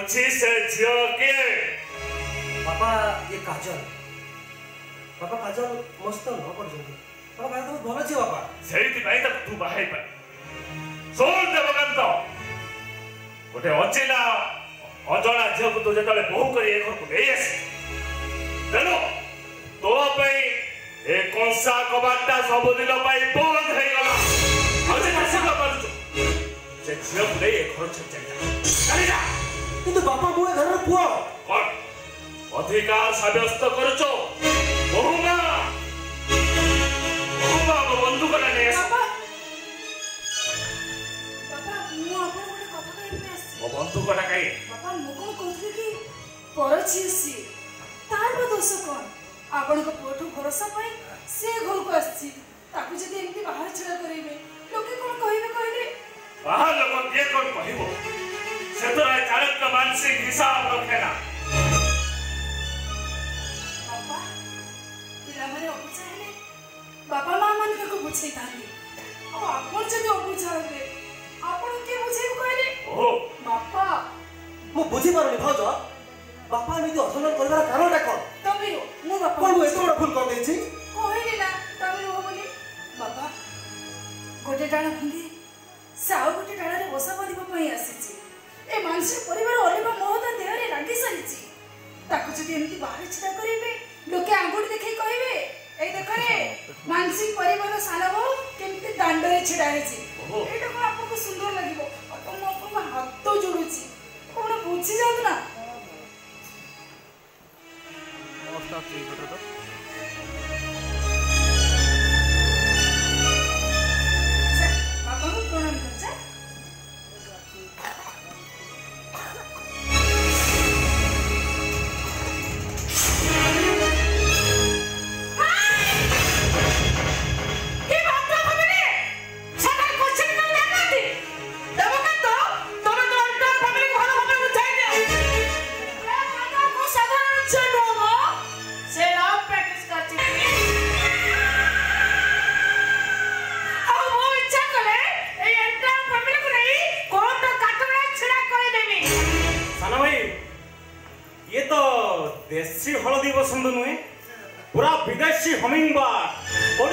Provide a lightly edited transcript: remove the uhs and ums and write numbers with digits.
अच्छी से झियो के बापा ये काजल बापा काजल मस्त न पड़छन्ती बापा काजल तो भल छी बापा सेठी भाई तक तू बाहाई पर सोन देवकांत गोटे अचेला अजणा झियो को तू जतले बहु करी एक को ले आसी तेनो तो पई ए कंसा कबाटा सब दिन पई बंद हे गला आज कासी का परछु से झियो को ले एक घर छक चली जा किंतु बापा मोए घर रो पुओ कोन अधिकार साब्यस्त करछो बहुमा बंधुक ने बाबा बाबा मु आपन गोटे कथा कहबे आसी ओ बंधुक काई बाबा मु कोन कहथि कि परछिसी तार बा दोष कोन आपन को पोठो भरोसा पाई से घर को आसी ताकू जदी एमती बाहर छड़ा करिवे लोके कोन कहिबे कहले बाहर लोग के कोन कहिबो से तो चालक का मानसिक हिसाब रखेना बाबा पिला माने अपुचाले बाबा मां मन को बुझाई थांती अब आपन जदी अपुचाले आपन के बुझाई कहले ओ बापा मु बुझी पारुनी भाउज बापा एमिति असलन करबार कारणटा कोन तमिरो मु बापा कोन एतो बड़ भूल कर देछि कहले ना तमिरो हो बोली बाबा गोटे टाणा भांगी साउ गोटे टाणा रे बसा बांधिबा पई आसीची ए मानसिक परिवार अलेबा मोहता देहरे रागी सारिची ताकू जदी एमिति बाहर छिटा करिवे लोके आंगुठी देखै कहिवे ए देखो रे मानसिक परिवार साला बहु केमिति दांडरे छिडा हेछि एटा को आपको सुंदर लागिबो तो मो आपको हाथ जोडुची कोन बुझी जात ना अवस्था ठीक बटर तो बाबा को प्रणाम करजा देशी हलदी बसंत नुहे पूरा विदेशी हमिंग बर्ड